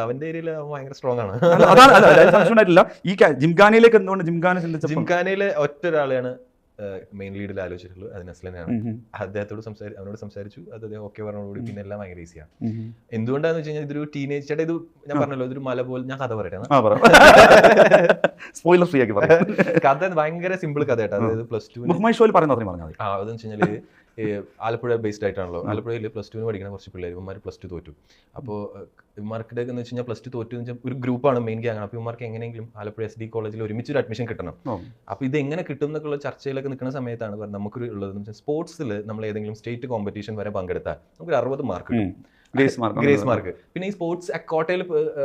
അവന്റെ ഏരിയയിൽ ഭയങ്കര സ്ട്രോങ് ആണ്. അതാണ് ഈ ജിംഖാനയിലേക്ക് എന്തുകൊണ്ട് ജിംഖാനയിലെ ഒറ്റ ഒരാളെയാണ് മെയിൻ ലീഡിൽ ആലോചിച്ചിട്ടുള്ളൂ. അത് നസ്ലനാണ്. അദ്ദേഹത്തോട് അവനോട് സംസാരിച്ചു. അത് അദ്ദേഹം ഓക്കെ പറഞ്ഞോടുകൂടി പിന്നെ എല്ലാം ഭയങ്കര ഈസിയാണ്. എന്തുകൊണ്ടാന്ന് വെച്ച് കഴിഞ്ഞാൽ ഇതൊരു ടീനേജ് ചേട്ടാ, ഇത് ഞാൻ പറഞ്ഞല്ലോ, ഇതൊരു മല പോലെ. ഞാൻ കഥ പറയട്ടെ, കഥ ഭയങ്കര സിമ്പിൾ കഥ കേട്ടോ. അതായത് +2 അതെന്ന് വെച്ച് കഴിഞ്ഞാല് ആലപ്പുഴ ബേസ്ഡ് ആയിട്ടാണല്ലോ. ആലപ്പുഴയിൽ +2 പഠിക്കുന്ന കുറച്ച് പിള്ളേർ, ഇവന്മാർ +2 തോറ്റു. അപ്പോൾ ഇവന്മാർക്കിടെ എന്ന് വെച്ച് കഴിഞ്ഞാൽ +2 തോറ്റു എന്ന് വെച്ചാൽ ഒരു ഗ്രൂപ്പാണ് മെയിൻ ഗ്യാങ്. അപ്പോൾ ഇവന്മാർക്ക് എങ്ങനെയെങ്കിലും ആലപ്പുഴ SD കോളേജിൽ ഒരുമിച്ച് ഒരു അഡ്മിഷൻ കിട്ടണം. അപ്പോൾ ഇത് എങ്ങനെ കിട്ടും എന്നൊക്കെയുള്ള ചർച്ചയിലൊക്കെ നിൽക്കുന്ന സമയത്താണ് നമുക്കൊരു ഉള്ളതെന്ന് വെച്ചാൽ സ്പോർട്സിൽ നമ്മൾ ഏതെങ്കിലും സ്റ്റേറ്റ് കോമ്പറ്റീഷൻ വരെ പങ്കെടുത്താൽ നമുക്കൊരു 60 മാർക്ക് കിട്ടും, ഗ്രേസ് മാർക്ക്. പിന്നെ ഈ സ്പോർട്സ് കോട്ടയിൽ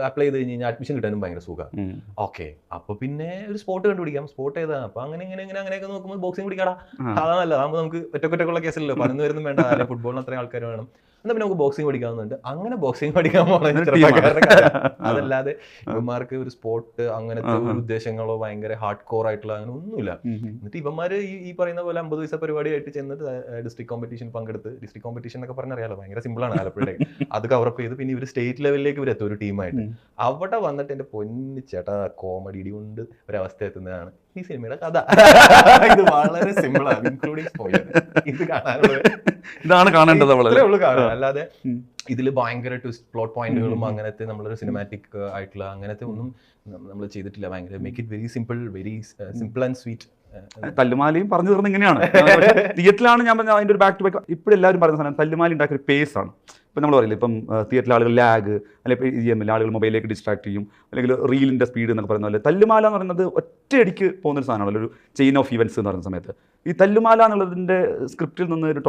അപ്ലൈ ചെയ്ത് കഴിഞ്ഞാൽ അഡ്മിഷൻ കിട്ടാനും ഭയങ്കര സുഖമാണ്. ഓക്കെ, അപ്പൊ പിന്നെ ഒരു സ്പോർട്ട് കണ്ടുപിടിക്കാം. സ്പോർട്ട് ഏതാ? അപ്പൊ അങ്ങനെയൊക്കെ നോക്കുമ്പോൾ ബോക്സിംഗ് പിടിക്കാടാ, അതാണല്ല. അതാകുമ്പോൾ നമുക്ക് ഒറ്റക്കുള്ള കേസല്ലോ, 11 വരുന്നും വേണ്ട, അല്ലെ ഫുട്ബോളിന് അത്രയും ആൾക്കാർ വേണം. എന്നാൽ പിന്നെ നമുക്ക് ബോക്സിംഗ് പഠിക്കാവുന്നുണ്ട്. അങ്ങനെ ബോക്സിംഗ് പഠിക്കാൻ പോകണം. അതല്ലാതെ ഇവന്മാർക്ക് ഒരു സ്പോർട്ട് അങ്ങനത്തെ ഒരു ഉദ്ദേശങ്ങളോ ഭയങ്കര ഹാർഡ് കോർ ആയിട്ടുള്ള അങ്ങനെ ഒന്നുമില്ല. എന്നിട്ട് ഇവന്മാര് ഈ പറയുന്ന പോലെ 50 പൈസ പരിപാടിയായിട്ട് ചെന്നിട്ട് ഡിസ്ട്രിക്ട് കോമ്പറ്റീഷൻ പങ്കെടുത്ത്, ഡിസ്ട്രിക്ട് കോമ്പറ്റീഷൻ എന്നൊക്കെ പറഞ്ഞറിയാലോ, ഭയങ്കര സിമ്പിളാണ് ആലപ്പുഴയുടെ. അത് കവറപ്പ് ചെയ്ത് പിന്നെ ഇവർ സ്റ്റേറ്റ് ലെവലിലേക്ക് ഇവരെത്തും ഒരു ടീമായിട്ട്. അവിടെ വന്നിട്ട് എന്റെ പൊന്നു ചേട്ടാ, കോമഡി ഇടി കൊണ്ട് ഒരവസ്ഥ എത്തുന്നതാണ് ഈ സിനിമയുടെ കഥ. ഇത് വളരെ സിമ്പിളാണ്, ഇൻക്ലൂഡിങ് സ്പോയിലർ. ഇത് ഇതാണ് കാണേണ്ടത്. അല്ലാതെ ഇതിൽ ഭയങ്കര ട്വിസ്റ്റ് പ്ലോട്ട് പോയിന്റുകളും അങ്ങനത്തെ നമ്മളൊരു സിനിമാറ്റിക് ആയിട്ടുള്ള അങ്ങനത്തെ ഒന്നും നമ്മൾ ചെയ്തിട്ടില്ല. ഭയങ്കര make it very simple and sweet. തല്ലുമാലയും പറഞ്ഞു തീർന്ന് ഇങ്ങനെയാണ്. തിയേറ്ററിലാണ് ഞാൻ പറഞ്ഞ അതിൻ്റെ ഒരു ബാക്ക് ടു ബാക്ക്. ഇപ്പോഴും എല്ലാവരും പറയുന്ന സാധനം തല്ലുമാലി ഉണ്ടാക്കിയ ഒരു പേസ് ആണ്. ഇപ്പം നമ്മൾ പറയില്ല, ഇപ്പം തിയേറ്ററിൽ ആളുകൾ ലാഗ്, അല്ലെങ്കിൽ ആളുകൾ മൊബൈലിലേക്ക് ഡിസ്ട്രാക്ട് ചെയ്യും, അല്ലെങ്കിൽ റീലിൻ്റെ സ്പീഡ് എന്നൊക്കെ പറയുന്ന പോലെ തല്ലുമാല എന്ന് പറയുന്നത് ഒറ്റയടിക്ക് പോകുന്നൊരു സാധനമാണല്ലോ, ഒരു ചെയിൻ ഓഫ് ഇവൻറ്റ്സ് എന്ന് പറയുന്ന സമയത്ത്. ഈ തല്ലുമാല എന്നുള്ളതിൻ്റെ സ്ക്രിപ്റ്റിൽ നിന്ന് ഒരു